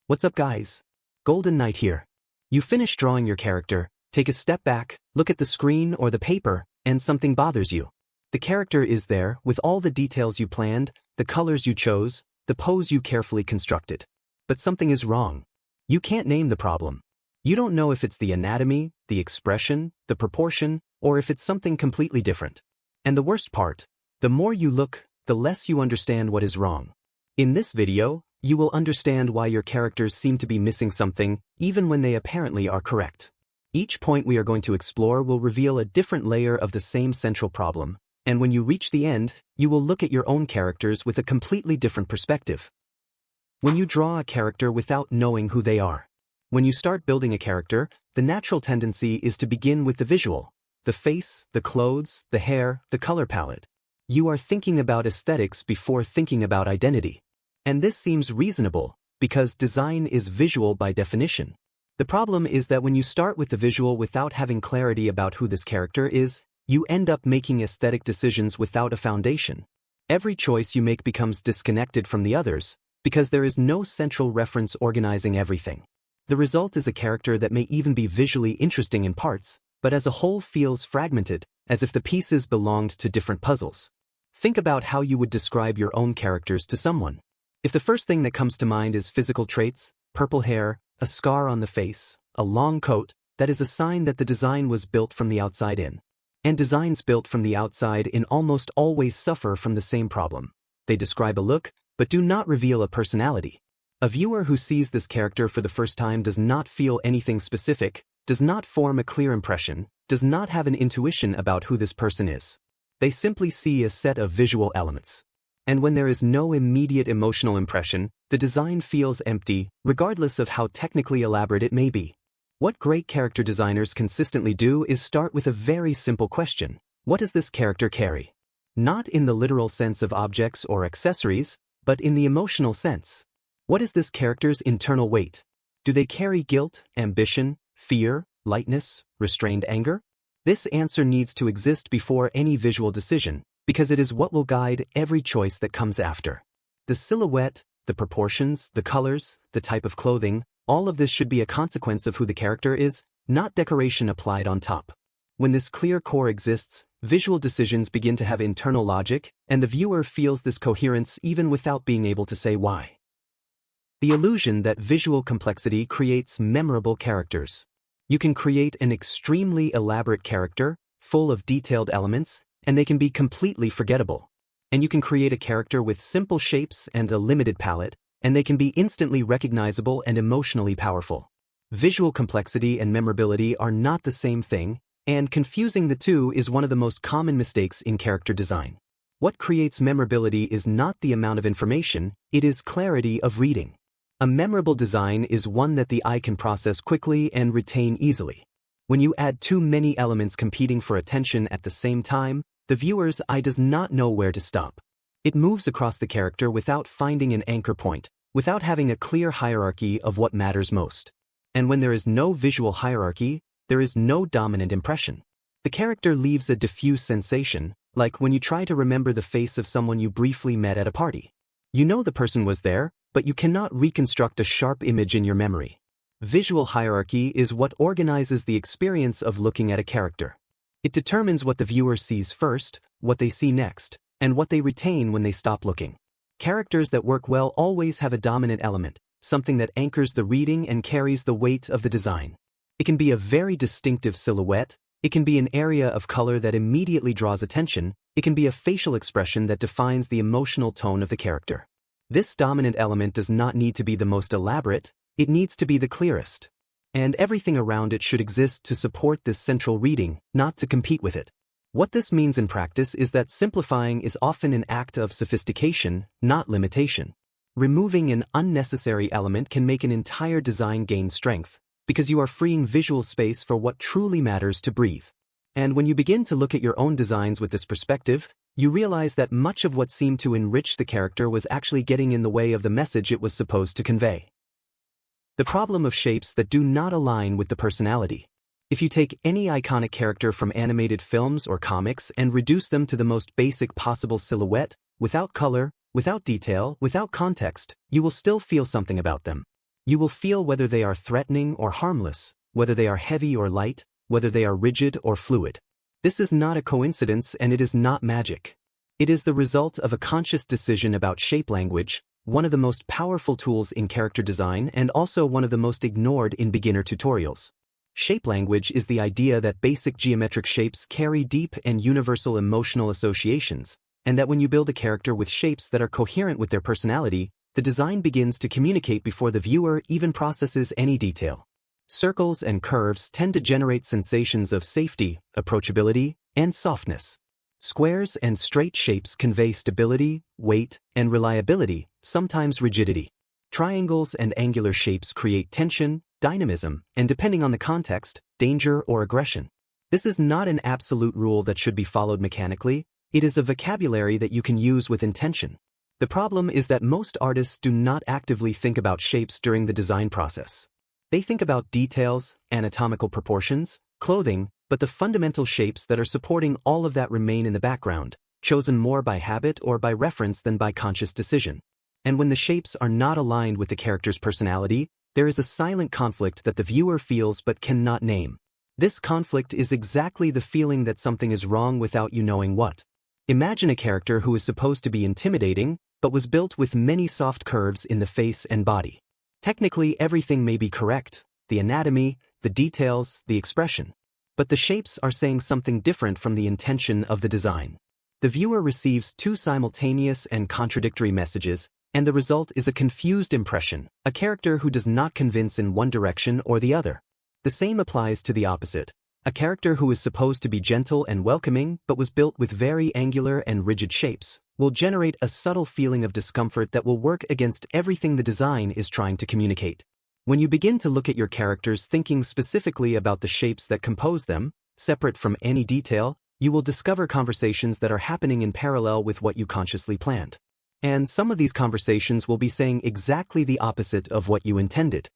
What's up guys? Golden Knight here. You finish drawing your character, take a step back, look at the screen or the paper, and something bothers you. The character is there with all the details you planned, the colors you chose, the pose you carefully constructed. But something is wrong. You can't name the problem. You don't know if it's the anatomy, the expression, the proportion, or if it's something completely different. And the worst part, the more you look, the less you understand what is wrong. In this video, you will understand why your characters seem to be missing something, even when they apparently are correct. Each point we are going to explore will reveal a different layer of the same central problem, and when you reach the end, you will look at your own characters with a completely different perspective. When you draw a character without knowing who they are. When you start building a character, the natural tendency is to begin with the visual, the face, the clothes, the hair, the color palette. You are thinking about aesthetics before thinking about identity. And this seems reasonable, because design is visual by definition. The problem is that when you start with the visual without having clarity about who this character is, you end up making aesthetic decisions without a foundation. Every choice you make becomes disconnected from the others, because there is no central reference organizing everything. The result is a character that may even be visually interesting in parts, but as a whole feels fragmented, as if the pieces belonged to different puzzles. Think about how you would describe your own characters to someone. If the first thing that comes to mind is physical traits, purple hair, a scar on the face, a long coat, that is a sign that the design was built from the outside in. And designs built from the outside in almost always suffer from the same problem. They describe a look, but do not reveal a personality. A viewer who sees this character for the first time does not feel anything specific, does not form a clear impression, does not have an intuition about who this person is. They simply see a set of visual elements. And when there is no immediate emotional impression, the design feels empty, regardless of how technically elaborate it may be. What great character designers consistently do is start with a very simple question. What does this character carry? Not in the literal sense of objects or accessories, but in the emotional sense. What is this character's internal weight? Do they carry guilt, ambition, fear, lightness, restrained anger? This answer needs to exist before any visual decision, because it is what will guide every choice that comes after. The silhouette, the proportions, the colors, the type of clothing, all of this should be a consequence of who the character is, not decoration applied on top. When this clear core exists, visual decisions begin to have internal logic, and the viewer feels this coherence even without being able to say why. The illusion that visual complexity creates memorable characters. You can create an extremely elaborate character, full of detailed elements, and they can be completely forgettable. And you can create a character with simple shapes and a limited palette, and they can be instantly recognizable and emotionally powerful. Visual complexity and memorability are not the same thing, and confusing the two is one of the most common mistakes in character design. What creates memorability is not the amount of information, it is clarity of reading. A memorable design is one that the eye can process quickly and retain easily. When you add too many elements competing for attention at the same time, the viewer's eye does not know where to stop. It moves across the character without finding an anchor point, without having a clear hierarchy of what matters most. And when there is no visual hierarchy, there is no dominant impression. The character leaves a diffuse sensation, like when you try to remember the face of someone you briefly met at a party. You know the person was there, but you cannot reconstruct a sharp image in your memory. Visual hierarchy is what organizes the experience of looking at a character. It determines what the viewer sees first, what they see next, and what they retain when they stop looking. Characters that work well always have a dominant element, something that anchors the reading and carries the weight of the design. It can be a very distinctive silhouette, it can be an area of color that immediately draws attention, it can be a facial expression that defines the emotional tone of the character. This dominant element does not need to be the most elaborate, it needs to be the clearest. And everything around it should exist to support this central reading, not to compete with it. What this means in practice is that simplifying is often an act of sophistication, not limitation. Removing an unnecessary element can make an entire design gain strength, because you are freeing visual space for what truly matters to breathe. And when you begin to look at your own designs with this perspective, you realize that much of what seemed to enrich the character was actually getting in the way of the message it was supposed to convey. The problem of shapes that do not align with the personality. If you take any iconic character from animated films or comics and reduce them to the most basic possible silhouette, without color, without detail, without context, you will still feel something about them. You will feel whether they are threatening or harmless, whether they are heavy or light, whether they are rigid or fluid. This is not a coincidence and it is not magic. It is the result of a conscious decision about shape language, one of the most powerful tools in character design and also one of the most ignored in beginner tutorials. Shape language is the idea that basic geometric shapes carry deep and universal emotional associations, and that when you build a character with shapes that are coherent with their personality, the design begins to communicate before the viewer even processes any detail. Circles and curves tend to generate sensations of safety, approachability, and softness. Squares and straight shapes convey stability, weight, and reliability, sometimes rigidity. Triangles and angular shapes create tension, dynamism, and depending on the context, danger or aggression. This is not an absolute rule that should be followed mechanically, it is a vocabulary that you can use with intention. The problem is that most artists do not actively think about shapes during the design process. They think about details, anatomical proportions, clothing, but the fundamental shapes that are supporting all of that remain in the background, chosen more by habit or by reference than by conscious decision. And when the shapes are not aligned with the character's personality, there is a silent conflict that the viewer feels but cannot name. This conflict is exactly the feeling that something is wrong without you knowing what. Imagine a character who is supposed to be intimidating, but was built with many soft curves in the face and body. Technically, everything may be correct, the anatomy, the details, the expression. But the shapes are saying something different from the intention of the design. The viewer receives two simultaneous and contradictory messages, and the result is a confused impression, a character who does not convince in one direction or the other. The same applies to the opposite, a character who is supposed to be gentle and welcoming but was built with very angular and rigid shapes, will generate a subtle feeling of discomfort that will work against everything the design is trying to communicate. When you begin to look at your characters thinking specifically about the shapes that compose them, separate from any detail, you will discover conversations that are happening in parallel with what you consciously planned. And some of these conversations will be saying exactly the opposite of what you intended.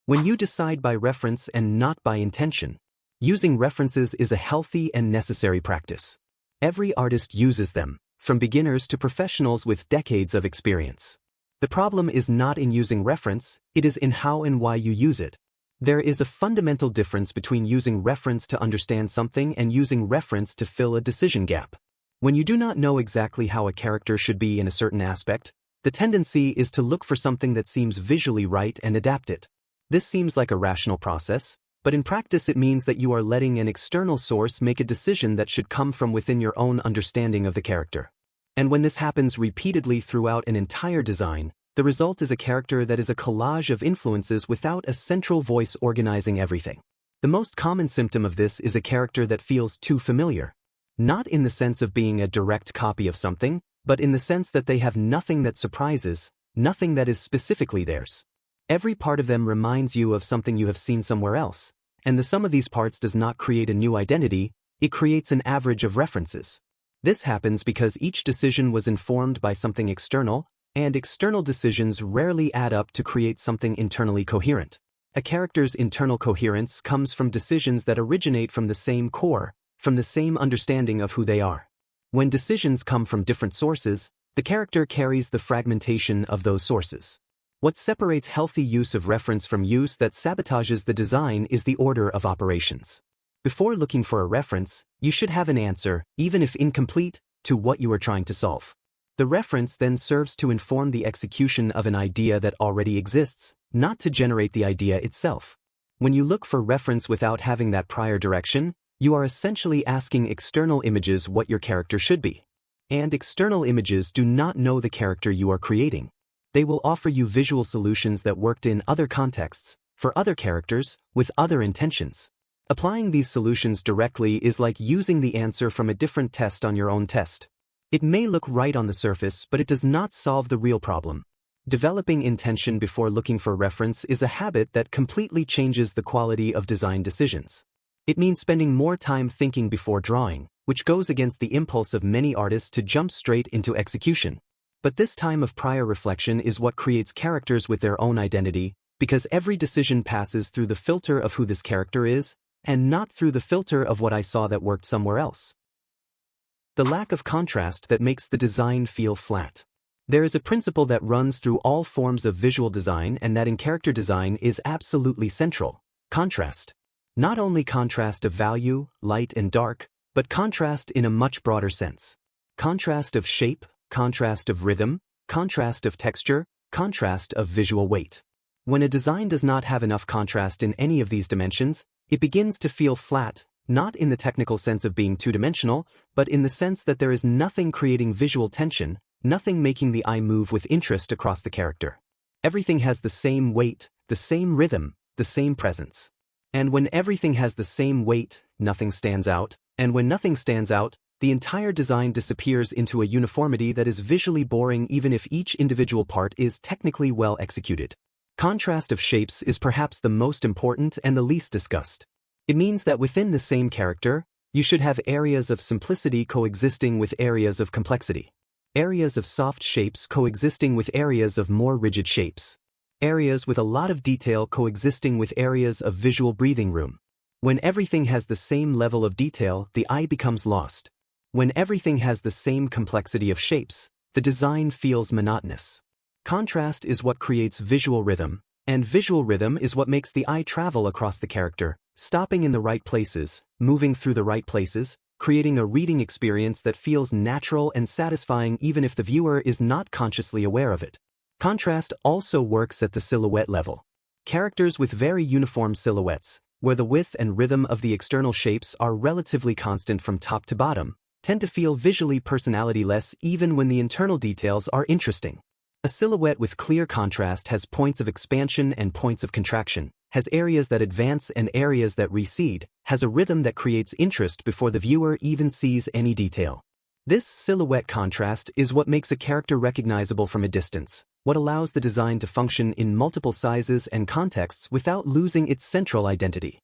When you decide by reference and not by intention, using references is a healthy and necessary practice. Every artist uses them, from beginners to professionals with decades of experience. The problem is not in using reference, it is in how and why you use it. There is a fundamental difference between using reference to understand something and using reference to fill a decision gap. When you do not know exactly how a character should be in a certain aspect, the tendency is to look for something that seems visually right and adapt it. This seems like a rational process, but in practice it means that you are letting an external source make a decision that should come from within your own understanding of the character. And when this happens repeatedly throughout an entire design, the result is a character that is a collage of influences without a central voice organizing everything. The most common symptom of this is a character that feels too familiar. Not in the sense of being a direct copy of something, but in the sense that they have nothing that surprises, nothing that is specifically theirs. Every part of them reminds you of something you have seen somewhere else, and the sum of these parts does not create a new identity, it creates an average of references. This happens because each decision was informed by something external, and external decisions rarely add up to create something internally coherent. A character's internal coherence comes from decisions that originate from the same core, from the same understanding of who they are. When decisions come from different sources, the character carries the fragmentation of those sources. What separates healthy use of reference from use that sabotages the design is the order of operations. Before looking for a reference, you should have an answer, even if incomplete, to what you are trying to solve. The reference then serves to inform the execution of an idea that already exists, not to generate the idea itself. When you look for reference without having that prior direction, you are essentially asking external images what your character should be. And external images do not know the character you are creating. They will offer you visual solutions that worked in other contexts, for other characters, with other intentions. Applying these solutions directly is like using the answer from a different test on your own test. It may look right on the surface, but it does not solve the real problem. Developing intention before looking for reference is a habit that completely changes the quality of design decisions. It means spending more time thinking before drawing, which goes against the impulse of many artists to jump straight into execution. But this time of prior reflection is what creates characters with their own identity, because every decision passes through the filter of who this character is, and not through the filter of what I saw that worked somewhere else. The lack of contrast that makes the design feel flat. There is a principle that runs through all forms of visual design and that in character design is absolutely central: contrast. Not only contrast of value, light and dark, but contrast in a much broader sense. Contrast of shape, contrast of rhythm, contrast of texture, contrast of visual weight. When a design does not have enough contrast in any of these dimensions, it begins to feel flat, not in the technical sense of being two-dimensional, but in the sense that there is nothing creating visual tension, nothing making the eye move with interest across the character. Everything has the same weight, the same rhythm, the same presence. And when everything has the same weight, nothing stands out, and when nothing stands out, the entire design disappears into a uniformity that is visually boring even if each individual part is technically well executed. Contrast of shapes is perhaps the most important and the least discussed. It means that within the same character, you should have areas of simplicity coexisting with areas of complexity. Areas of soft shapes coexisting with areas of more rigid shapes. Areas with a lot of detail coexisting with areas of visual breathing room. When everything has the same level of detail, the eye becomes lost. When everything has the same complexity of shapes, the design feels monotonous. Contrast is what creates visual rhythm, and visual rhythm is what makes the eye travel across the character, stopping in the right places, moving through the right places, creating a reading experience that feels natural and satisfying even if the viewer is not consciously aware of it. Contrast also works at the silhouette level. Characters with very uniform silhouettes, where the width and rhythm of the external shapes are relatively constant from top to bottom, tend to feel visually personality-less even when the internal details are interesting. A silhouette with clear contrast has points of expansion and points of contraction, has areas that advance and areas that recede, has a rhythm that creates interest before the viewer even sees any detail. This silhouette contrast is what makes a character recognizable from a distance, what allows the design to function in multiple sizes and contexts without losing its central identity.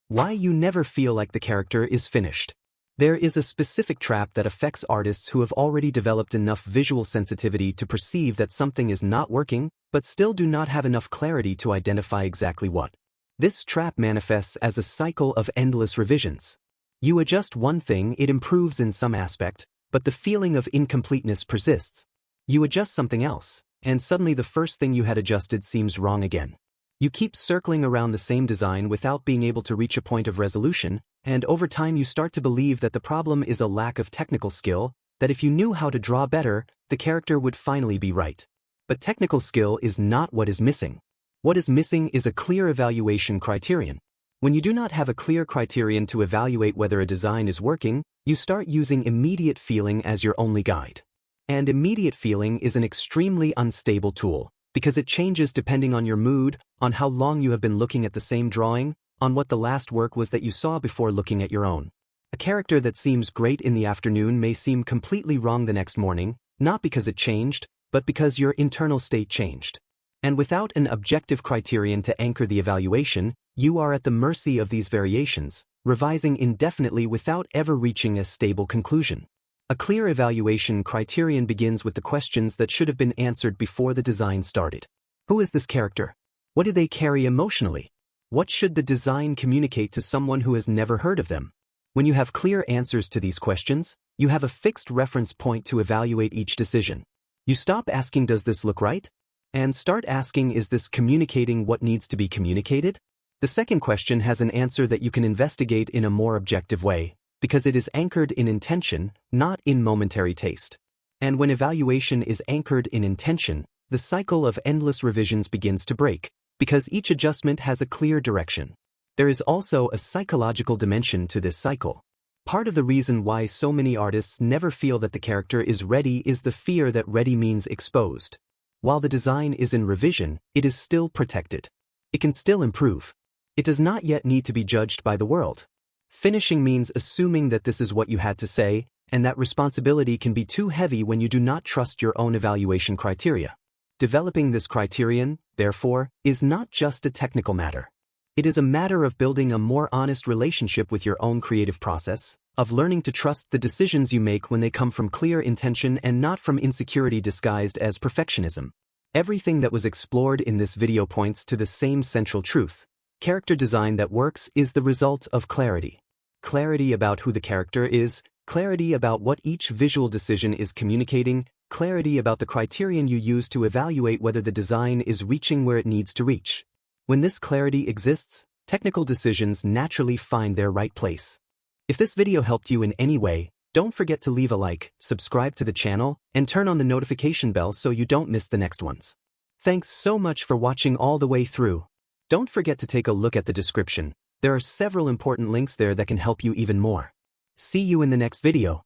Why you never feel like the character is finished. There is a specific trap that affects artists who have already developed enough visual sensitivity to perceive that something is not working, but still do not have enough clarity to identify exactly what. This trap manifests as a cycle of endless revisions. You adjust one thing, it improves in some aspect, but the feeling of incompleteness persists. You adjust something else, and suddenly the first thing you had adjusted seems wrong again. You keep circling around the same design without being able to reach a point of resolution, and over time you start to believe that the problem is a lack of technical skill, that if you knew how to draw better, the character would finally be right. But technical skill is not what is missing. What is missing is a clear evaluation criterion. When you do not have a clear criterion to evaluate whether a design is working, you start using immediate feeling as your only guide. And immediate feeling is an extremely unstable tool, because it changes depending on your mood, on how long you have been looking at the same drawing, on what the last work was that you saw before looking at your own. A character that seems great in the afternoon may seem completely wrong the next morning, not because it changed, but because your internal state changed. And without an objective criterion to anchor the evaluation, you are at the mercy of these variations, revising indefinitely without ever reaching a stable conclusion. A clear evaluation criterion begins with the questions that should have been answered before the design started. Who is this character? What do they carry emotionally? What should the design communicate to someone who has never heard of them? When you have clear answers to these questions, you have a fixed reference point to evaluate each decision. You stop asking, does this look right? And start asking, is this communicating what needs to be communicated? The second question has an answer that you can investigate in a more objective way, because it is anchored in intention, not in momentary taste. And when evaluation is anchored in intention, the cycle of endless revisions begins to break, because each adjustment has a clear direction. There is also a psychological dimension to this cycle. Part of the reason why so many artists never feel that the character is ready is the fear that ready means exposed. While the design is in revision, it is still protected. It can still improve. It does not yet need to be judged by the world. Finishing means assuming that this is what you had to say, and that responsibility can be too heavy when you do not trust your own evaluation criteria. Developing this criterion, therefore, is not just a technical matter. It is a matter of building a more honest relationship with your own creative process, of learning to trust the decisions you make when they come from clear intention and not from insecurity disguised as perfectionism. Everything that was explored in this video points to the same central truth. Character design that works is the result of clarity. Clarity about who the character is, clarity about what each visual decision is communicating, Clarity about the criterion you use to evaluate whether the design is reaching where it needs to reach. When this clarity exists, technical decisions naturally find their right place. If this video helped you in any way, don't forget to leave a like, subscribe to the channel, and turn on the notification bell so you don't miss the next ones. Thanks so much for watching all the way through. Don't forget to take a look at the description. There are several important links there that can help you even more. See you in the next video.